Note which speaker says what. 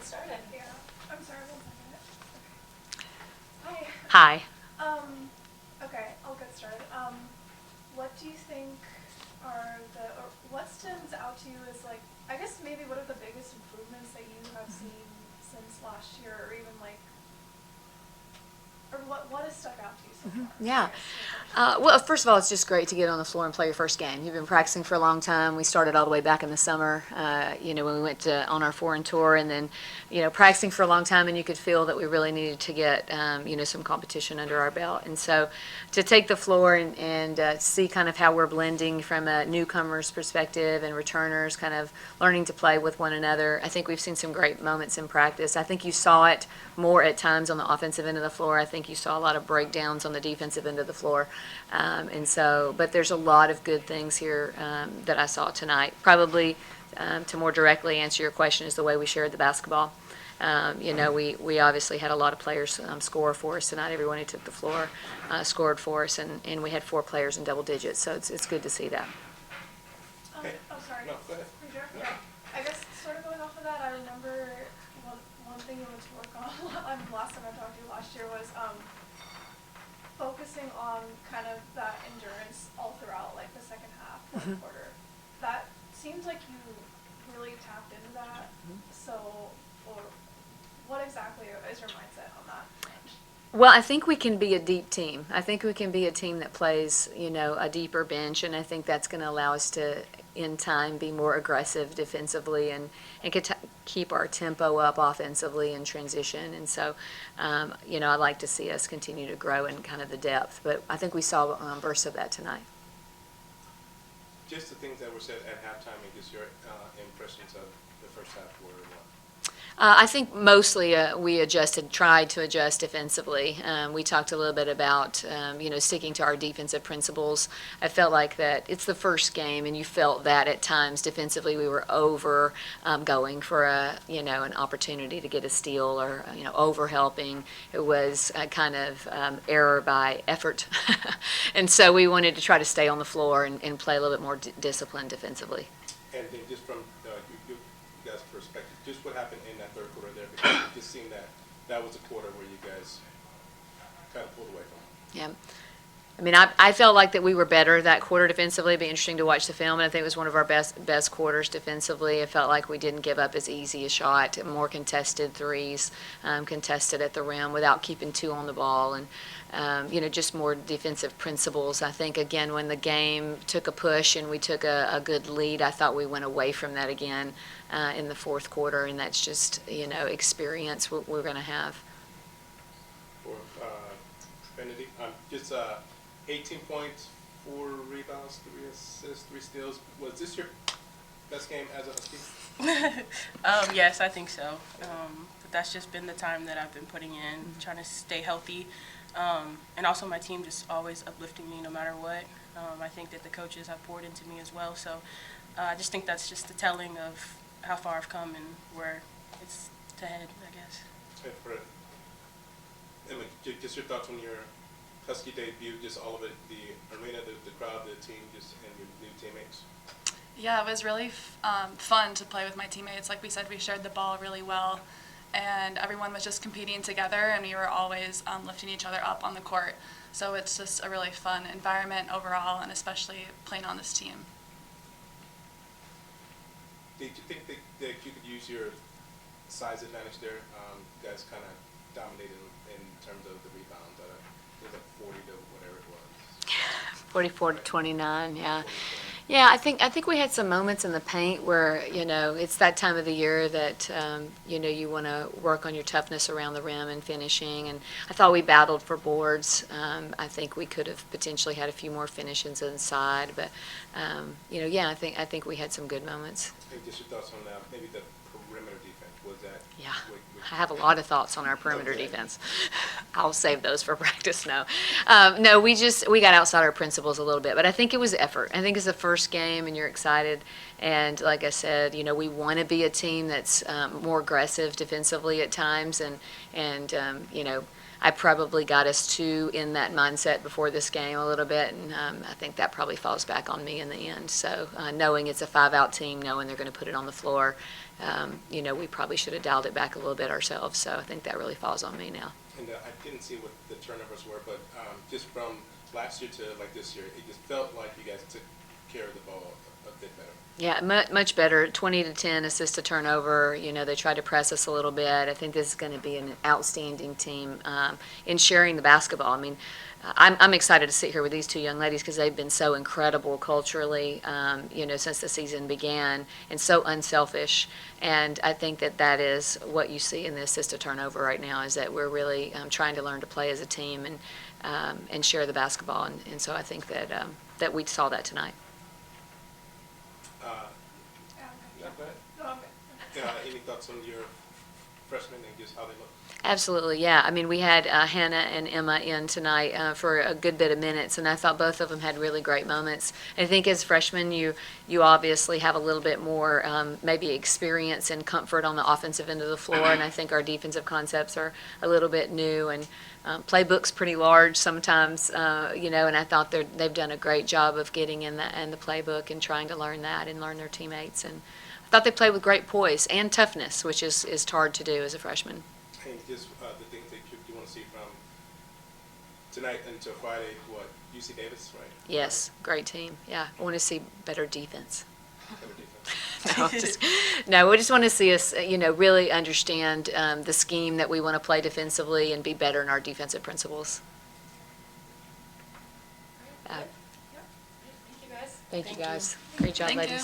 Speaker 1: started.
Speaker 2: Yeah. I'm sorry, 1 second. Okay.
Speaker 1: Hi.
Speaker 2: Okay, I'll get started. What do you think or what stands out to you as like, I guess maybe what are the biggest improvements that you have seen since last year, or even like, or what has stuck out to you so far?
Speaker 1: Yeah.
Speaker 2: I guess, your
Speaker 1: Well, first of all, it's just great to get on the floor and play your first game. You've been practicing for a long time. We started all the way back in the summer, when we went on our foreign tour, and then, practicing for a long time, and you could feel that we really needed to get, some competition under our belt. And so to take the floor and see kind of how we're blending from a newcomer's perspective and returners, kind of learning to play with one another. I think we've seen some great moments in practice. I think you saw it more at times on the offensive end of the floor. I think you saw a lot of breakdowns on the defensive end of the floor. But there's a lot of good things here that I saw tonight. Probably to more directly answer your question is the way we shared the basketball. We obviously had a lot of players score for us tonight. Everyone who took the floor scored for us, and we had 4 players in double digits, so it's good to see that.
Speaker 2: sorry.
Speaker 3: No, go ahead.
Speaker 2: Yeah. I guess sort of going off of that, I remember one thing you went to work on last time I talked to you last year was focusing on kind of that endurance all throughout, like the second half, fourth quarter. That seems like you really tapped into that. So, or what exactly is your mindset on that?
Speaker 1: Well, I think we can be a deep team. I think we can be a team that plays, a deeper bench, and I think that's going to allow us to, in time, be more aggressive defensively and keep our tempo up offensively in transition. And so, I'd like to see us continue to grow in kind of the depth. But I think we saw bursts of that tonight.
Speaker 3: Just the things that were said at halftime, and just your impressions of the first half were what?
Speaker 1: I think mostly we tried to adjust defensively. We talked a little bit about, sticking to our defensive principles. I felt like that it's the first game, and you felt that at times defensively we were over going for an opportunity to get a steal or, over helping. It was a kind of error by effort. And so we wanted to try to stay on the floor and play a little bit more disciplined defensively.
Speaker 3: And then just from you guys' perspective, just what happened in that third quarter there, because it just seemed that was a quarter where you guys kind of pulled away from.
Speaker 1: Yeah. I mean, I felt like that we were better that quarter defensively. It'd be interesting to watch the film, and I think it was one of our best quarters defensively. I felt like we didn't give up as easy a shot, more contested threes, contested at the rim without keeping 2 on the ball, and just more defensive principles. I think, again, when the game took a push and we took a good lead, I thought we went away from that again in the fourth quarter, and that's just, experience we're going to have.
Speaker 3: For Trinity, just 18 points, 4 rebounds, 3 assists, 3 steals. Was this your best game as a Husky?
Speaker 4: Yes, I think so. But that's just been the time that I've been putting in, trying to stay healthy. And also my team just always uplifting me no matter what. I think that the coaches have poured into me as well. So I just think that's just the telling of how far I've come and where it's to head, I guess.
Speaker 3: And for Emma, just your thoughts on your Husky debut, just all of it, the arena, the crowd, the team, just and your new teammates?
Speaker 5: Yeah, it was really fun to play with my teammates. Like we said, we shared the ball really well, and everyone was just competing together, and we were always lifting each other up on the court. So it's just a really fun environment overall, and especially playing on this team.
Speaker 3: Did you think that you could use your size advantage there? You guys kind of dominated in terms of the rebounds. It was like 40 to whatever it was.
Speaker 1: 44 to 29, yeah. Yeah, I think we had some moments in the paint where, it's that time of the year that, you want to work on your toughness around the rim and finishing. And I thought we battled for boards. I think we could have potentially had a few more finishes inside. But, I think we had some good moments.
Speaker 3: And just your thoughts on maybe the perimeter defense. Was that?
Speaker 1: Yeah, I have a lot of thoughts on our perimeter
Speaker 3: Okay.
Speaker 1: defense. I'll save those for practice. No, we got outside our principles a little bit, but I think it was effort. I think it's the first game, and you're excited. And like I said, we want to be a team that's more aggressive defensively at times, and I probably got us too in that mindset before this game a little bit, and I think that probably falls back on me in the end. So knowing it's a 5-out team, knowing they're going to put it on the floor, we probably should have dialed it back a little bit ourselves. So I think that really falls on me now.
Speaker 3: And I didn't see what the turnovers were, but just from last year to like this year, it just felt like you guys took care of the ball a bit better.
Speaker 1: Yeah, much better. 20-10 assist to turnover. They tried to press us a little bit. I think this is going to be an outstanding team in sharing the basketball. I mean, I'm excited to sit here with these two young ladies because they've been so incredible culturally, since the season began, and so unselfish. And I think that is what you see in the assist to turnover right now, is that we're really trying to learn to play as a team and share the basketball. And so I think that we saw that tonight.
Speaker 3: Any thoughts on your freshmen and just how they look?
Speaker 1: Absolutely, yeah. I mean, we had Hannah and Emma in tonight for a good bit of minutes, and I thought both of them had really great moments. I think as freshmen, you obviously have a little bit more maybe experience and comfort on the offensive end of the floor, and I think our defensive concepts are a little bit new, and playbook's pretty large sometimes, and I thought they've done a great job of getting in the playbook and trying to learn that and learn their teammates. And I thought they played with great poise and toughness, which is hard to do as a freshman.
Speaker 3: And just the things that you want to see from tonight until Friday, UC Davis, right?
Speaker 1: Yes, great team. Yeah, I want to see better defense.
Speaker 3: Better defense.
Speaker 1: We just want to see us, really understand the scheme that we want to play defensively and be better in our defensive principles.
Speaker 2: Yep. Thank you guys.
Speaker 1: Thank you, guys. Great job,
Speaker 5: Thank
Speaker 1: ladies.
Speaker 5: you.